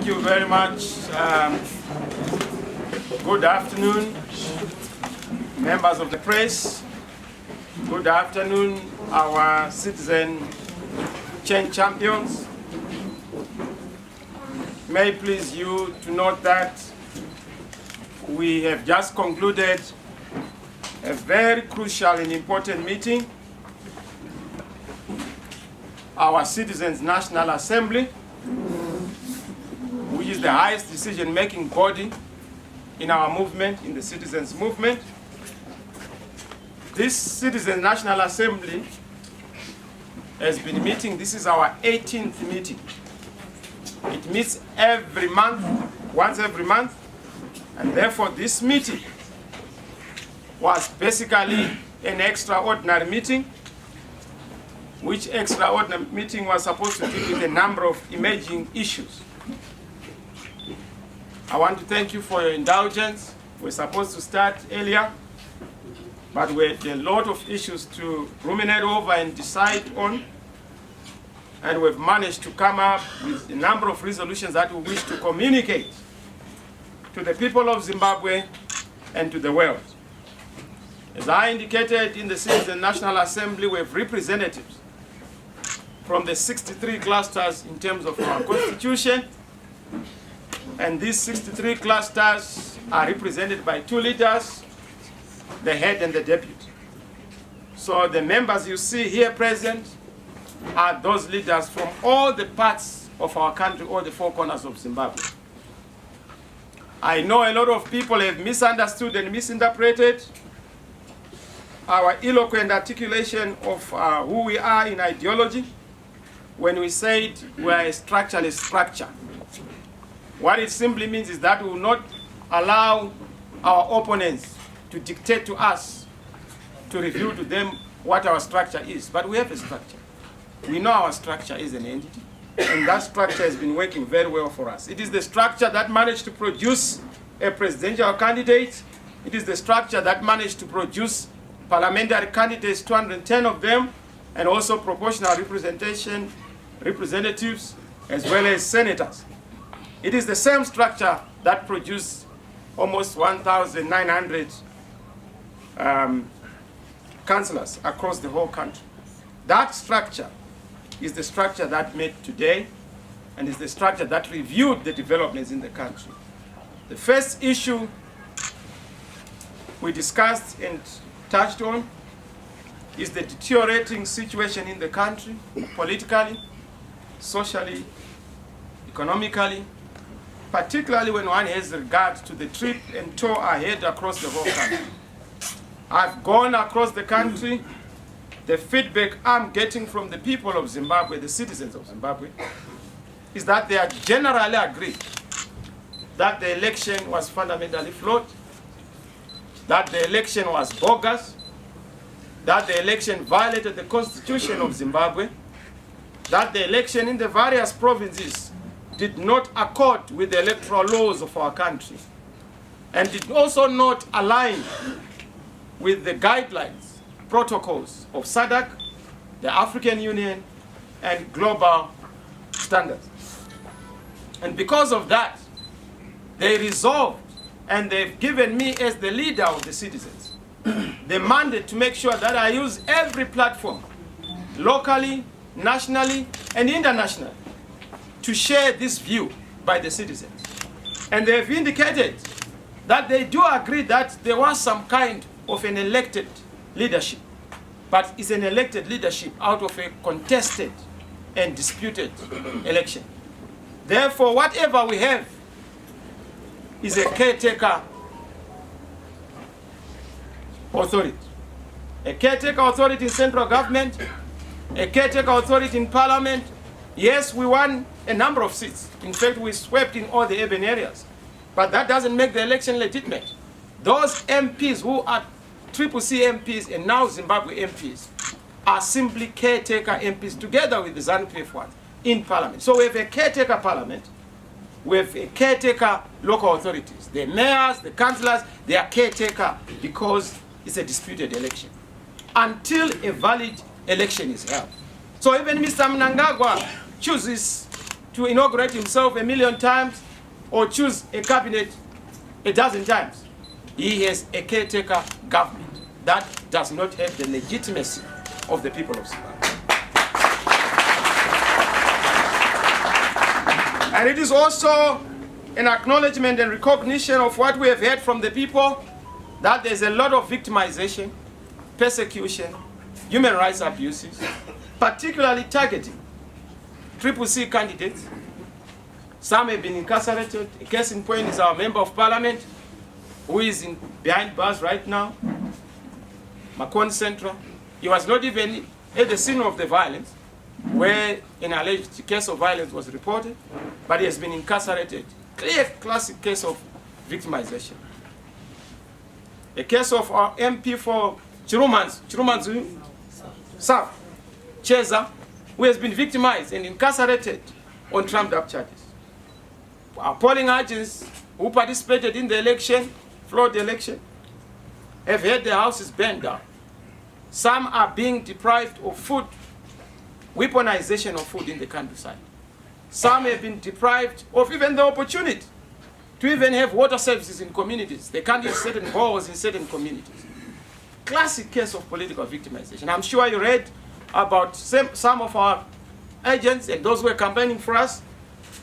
Thank you very much. Good afternoon, members of the press. Good afternoon, our citizen change champions. May it please you to note that we have just concluded a very crucial and important meeting. Our Citizens National Assembly, which is the highest decision-making body in our movement, in the citizens' movement. This Citizens National Assembly has been meeting. This is our 18th meeting. It meets every month, once every month, and therefore this meeting was basically an extraordinary meeting, which extraordinary meeting was supposed to deal with a number of emerging issues. I want to thank you for your indulgence. We're supposed to start earlier, but we had a lot of issues to ruminate over and decide on, and we've managed to come up with a number of resolutions that we wish to communicate to the people of Zimbabwe and to the world. As I indicated in the Citizen National Assembly, we have representatives from the 63 clusters in terms of our constitution, and these 63 clusters are represented by 2 leaders, the head and the deputy. So the members you see here present are those leaders from all the parts of our country, all the 4 corners of Zimbabwe. I know a lot of people have misunderstood and misinterpreted our eloquent articulation of who we are in ideology when we said we are a structureless structure. What it simply means is that we will not allow our opponents to dictate to us, to reveal to them what our structure is. But we have a structure. We know our structure is an entity, and that structure has been working very well for us. It is the structure that managed to produce a presidential candidate. It is the structure that managed to produce parliamentary candidates, 210 of them, and also proportional representatives, as well as senators. It is the same structure that produced almost 1,900 councillors across the whole country. That structure is the structure that met today, and is the structure that reviewed the developments in the country. The first issue we discussed and touched on is the deteriorating situation in the country, politically, socially, economically, particularly when one has regard to the trip and tour ahead across the whole country. I've gone across the country. The feedback I'm getting from the people of Zimbabwe, the citizens of Zimbabwe, is that they are generally agreed that the election was fundamentally flawed, that the election was bogus, that the election violated the constitution of Zimbabwe, that the election in the various provinces did not accord with the electoral laws of our country, and did also not align with the guidelines, protocols of SADC, the African Union, and global standards. And because of that, they resolved, and they've given me, as the leader of the citizens, the mandate to make sure that I use every platform, locally, nationally, and internationally, to share this view by the citizens. And they've indicated that they do agree that there was some kind of an elected leadership, but it's an elected leadership out of a contested and disputed election. Therefore, whatever we have is a caretaker authority. A caretaker authority in central government, a caretaker authority in parliament. Yes, we won a number of seats. In fact, we swept in all the urban areas. But that doesn't make the election legitimate. Those MPs who are CCC MPs and now Zimbabwe MPs are simply caretaker MPs together with the ZANU-PF ones in parliament. So we have a caretaker parliament, we have a caretaker local authorities. The mayors, the councillors, they are caretaker because it's a disputed election until a valid election is held. So even Mr. Mnangagwa chooses to inaugurate himself 1,000,000 times or choose a cabinet a dozen times. He has a caretaker government that does not have the legitimacy of the people of Zimbabwe. And it is also an acknowledgement and recognition of what we have heard from the people, that there's a lot of victimization, persecution, human rights abuses, particularly targeting CCC candidates. Some have been incarcerated. A case in point is our member of parliament, who is behind bars right now, Makon Central. He was not even at the scene of the violence, where an alleged case of violence was reported, but he has been incarcerated. Clear classic case of victimization. A case of our MP for Chirumanzu South, Cheza, who has been victimized and incarcerated on trumped up charges. Our polling agents who participated in the election, flawed election, have had their houses burned down. Some are being deprived of food, weaponization of food in the countryside. Some have been deprived of even the opportunity to even have water services in communities. They can't use certain boreholes in certain communities. Classic case of political victimization. I'm sure you read about some of our agents and those who were campaigning for us,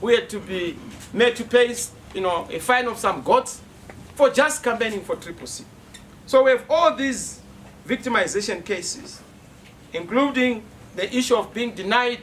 who had to be made to pay, a fine of some goats for just campaigning for CCC. So we have all these victimization cases, including the issue of being denied